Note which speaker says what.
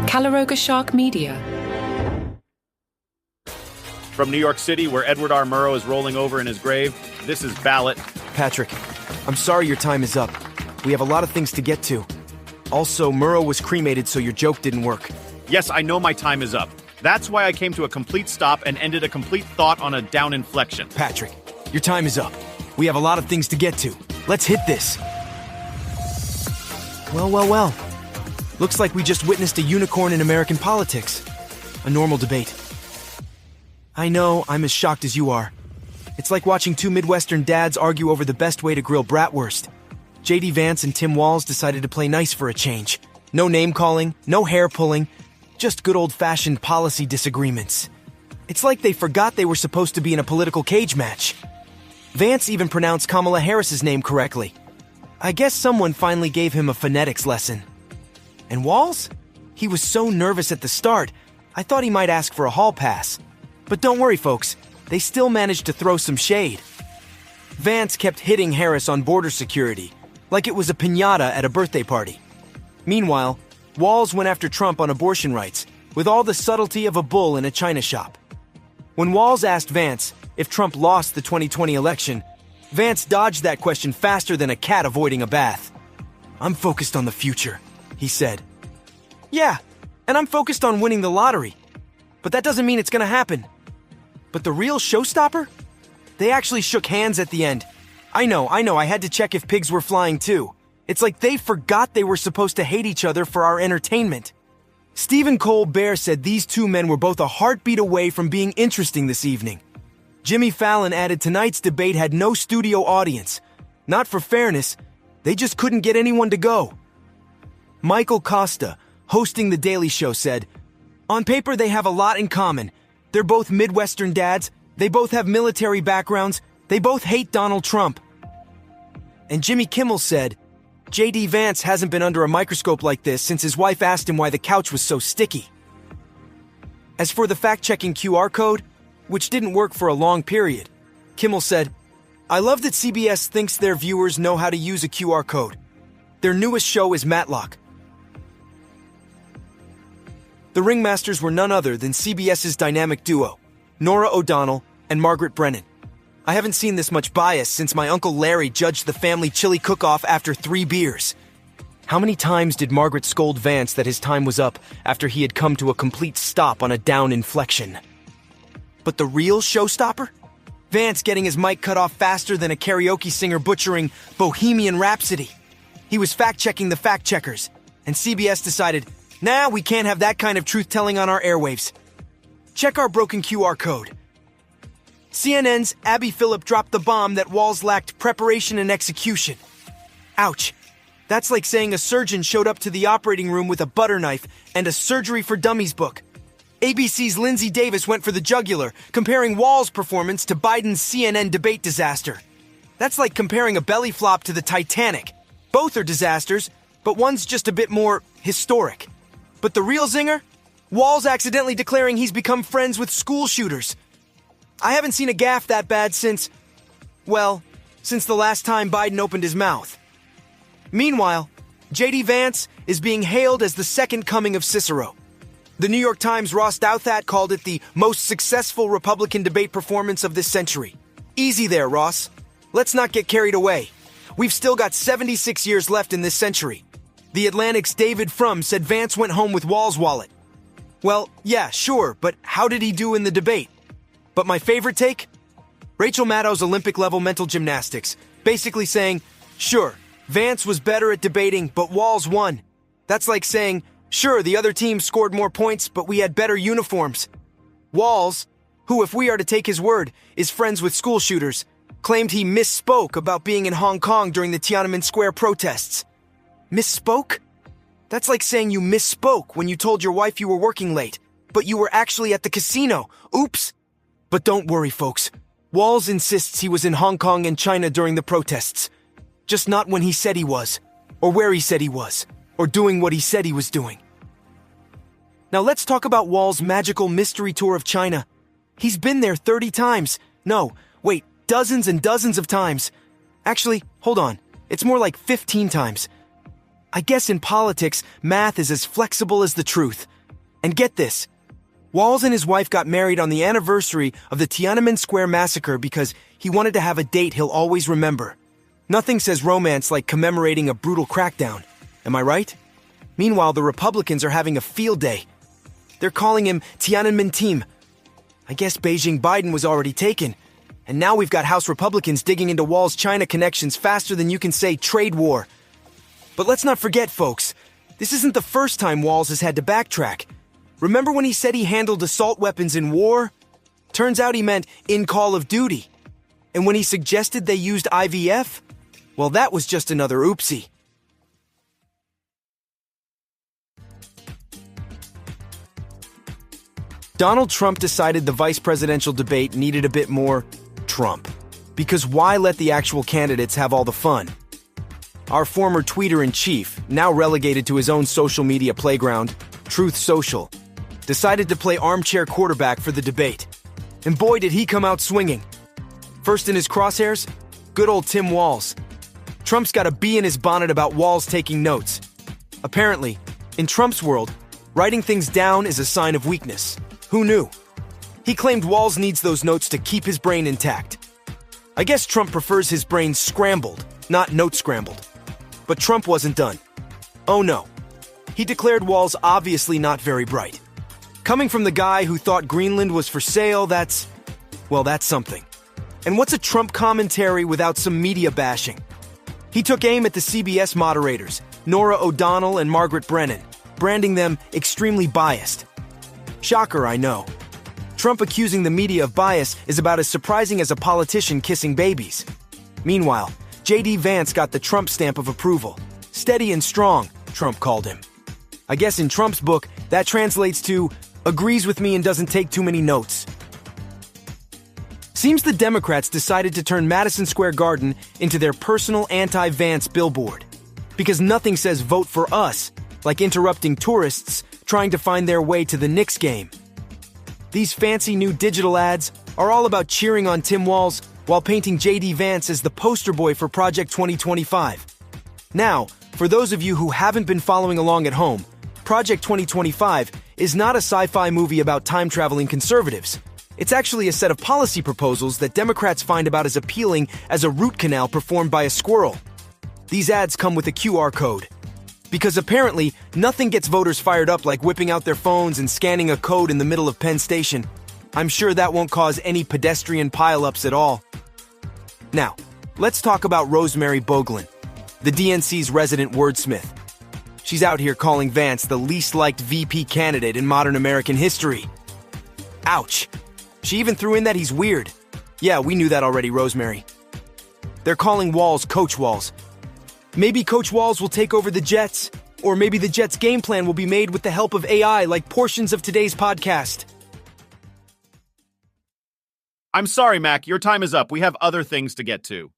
Speaker 1: Calaroga Shark Media.
Speaker 2: From New York City, where Edward R. Murrow is rolling over in his grave, this is Ballot.
Speaker 3: Patrick, I'm sorry your time is up. We have a lot of things to get to. Also, Murrow was cremated, so your joke didn't work.
Speaker 2: Yes, I know my time is up. That's why I came to a complete stop and ended a complete thought on a down inflection.
Speaker 3: Patrick, your time is up. We have a lot of things to get to. Let's hit this. Well. Looks like we just witnessed a unicorn in American politics. A normal debate. I know, I'm as shocked as you are. It's like watching two Midwestern dads argue over the best way to grill bratwurst. J.D. Vance and Tim Walz decided to play nice for a change. No name-calling, no hair-pulling, just good old-fashioned policy disagreements. It's like they forgot they were supposed to be in a political cage match. Vance even pronounced Kamala Harris's name correctly. I guess someone finally gave him a phonetics lesson. And Walz? He was so nervous at the start, I thought he might ask for a hall pass. But don't worry, folks, they still managed to throw some shade. Vance kept hitting Harris on border security, like it was a piñata at a birthday party. Meanwhile, Walz went after Trump on abortion rights, with all the subtlety of a bull in a china shop. When Walz asked Vance if Trump lost the 2020 election, Vance dodged that question faster than a cat avoiding a bath. "I'm focused on the future," he said. "Yeah, and I'm focused on winning the lottery. But that doesn't mean it's gonna happen." But the real showstopper? They actually shook hands at the end. I know, I had to check if pigs were flying too. It's like they forgot they were supposed to hate each other for our entertainment. Stephen Colbert said these two men were both a heartbeat away from being interesting this evening. Jimmy Fallon added tonight's debate had no studio audience. Not for fairness, they just couldn't get anyone to go. Michael Costa, hosting The Daily Show, said, "On paper, they have a lot in common. They're both Midwestern dads, they both have military backgrounds, they both hate Donald Trump." And Jimmy Kimmel said, "J.D. Vance hasn't been under a microscope like this since his wife asked him why the couch was so sticky." As for the fact-checking QR code, which didn't work for a long period, Kimmel said, "I love that CBS thinks their viewers know how to use a QR code. Their newest show is Matlock." The ringmasters were none other than CBS's dynamic duo, Norah O'Donnell and Margaret Brennan. I haven't seen this much bias since my Uncle Larry judged the family chili cook-off after 3 beers. How many times did Margaret scold Vance that his time was up after he had come to a complete stop on a down inflection? But the real showstopper? Vance getting his mic cut off faster than a karaoke singer butchering Bohemian Rhapsody. He was fact-checking the fact-checkers, and CBS decided, "Nah, we can't have that kind of truth-telling on our airwaves. Check our broken QR code." CNN's Abby Phillip dropped the bomb that Walz lacked preparation and execution. Ouch. That's like saying a surgeon showed up to the operating room with a butter knife and a Surgery for Dummies book. ABC's Lindsay Davis went for the jugular, comparing Walz's performance to Biden's CNN debate disaster. That's like comparing a belly flop to the Titanic. Both are disasters, but one's just a bit more historic. But the real zinger? Walz accidentally declaring he's become friends with school shooters. I haven't seen a gaffe that bad since the last time Biden opened his mouth. Meanwhile, J.D. Vance is being hailed as the second coming of Cicero. The New York Times' Ross Douthat called it the most successful Republican debate performance of this century. Easy there, Ross. Let's not get carried away. We've still got 76 years left in this century. The Atlantic's David Frum said Vance went home with Walz's wallet. Well, yeah, sure, but how did he do in the debate? But my favorite take? Rachel Maddow's Olympic-level mental gymnastics, basically saying, sure, Vance was better at debating, but Walz won. That's like saying, sure, the other team scored more points, but we had better uniforms. Walz, who, if we are to take his word, is friends with school shooters, claimed he misspoke about being in Hong Kong during the Tiananmen Square protests. Misspoke? That's like saying you misspoke when you told your wife you were working late, but you were actually at the casino. Oops. But don't worry, folks. Walz insists he was in Hong Kong and China during the protests. Just not when he said he was, or where he said he was, or doing what he said he was doing. Now let's talk about Walz's magical mystery tour of China. He's been there 30 times. No, wait, dozens and dozens of times. Actually, hold on. It's more like 15 times. I guess in politics, math is as flexible as the truth. And get this, Walz and his wife got married on the anniversary of the Tiananmen Square massacre because he wanted to have a date he'll always remember. Nothing says romance like commemorating a brutal crackdown. Am I right? Meanwhile, the Republicans are having a field day. They're calling him Tiananmen Team. I guess Beijing Biden was already taken. And now we've got House Republicans digging into Walz China connections faster than you can say trade war. But let's not forget, folks, this isn't the first time Walz has had to backtrack. Remember when he said he handled assault weapons in war? Turns out he meant in Call of Duty. And when he suggested they used IVF? Well, that was just another oopsie. Donald Trump decided the vice presidential debate needed a bit more Trump. Because why let the actual candidates have all the fun? Our former tweeter-in-chief, now relegated to his own social media playground, Truth Social, decided to play armchair quarterback for the debate. And boy, did he come out swinging. First in his crosshairs, good old Tim Walz. Trump's got a bee in his bonnet about Walz taking notes. Apparently, in Trump's world, writing things down is a sign of weakness. Who knew? He claimed Walz needs those notes to keep his brain intact. I guess Trump prefers his brain scrambled, not note scrambled. But Trump wasn't done. Oh no. He declared Walz obviously not very bright. Coming from the guy who thought Greenland was for sale, that's something. And what's a Trump commentary without some media bashing? He took aim at the CBS moderators, Norah O'Donnell and Margaret Brennan, branding them extremely biased. Shocker, I know. Trump accusing the media of bias is about as surprising as a politician kissing babies. Meanwhile, J.D. Vance got the Trump stamp of approval. Steady and strong, Trump called him. I guess in Trump's book, that translates to agrees with me and doesn't take too many notes. Seems the Democrats decided to turn Madison Square Garden into their personal anti-Vance billboard. Because nothing says vote for us, like interrupting tourists trying to find their way to the Knicks game. These fancy new digital ads are all about cheering on Tim Walz while painting J.D. Vance as the poster boy for Project 2025. Now, for those of you who haven't been following along at home, Project 2025 is not a sci-fi movie about time-traveling conservatives. It's actually a set of policy proposals that Democrats find about as appealing as a root canal performed by a squirrel. These ads come with a QR code. Because apparently, nothing gets voters fired up like whipping out their phones and scanning a code in the middle of Penn Station. I'm sure that won't cause any pedestrian pileups at all. Now, let's talk about Rosemary Boglin, the DNC's resident wordsmith. She's out here calling Vance the least liked VP candidate in modern American history. Ouch. She even threw in that he's weird. Yeah, we knew that already, Rosemary. They're calling Walz Coach Walz. Maybe Coach Walz will take over the Jets, or maybe the Jets' game plan will be made with the help of AI like portions of today's podcast.
Speaker 2: I'm sorry, Mac, your time is up. We have other things to get to.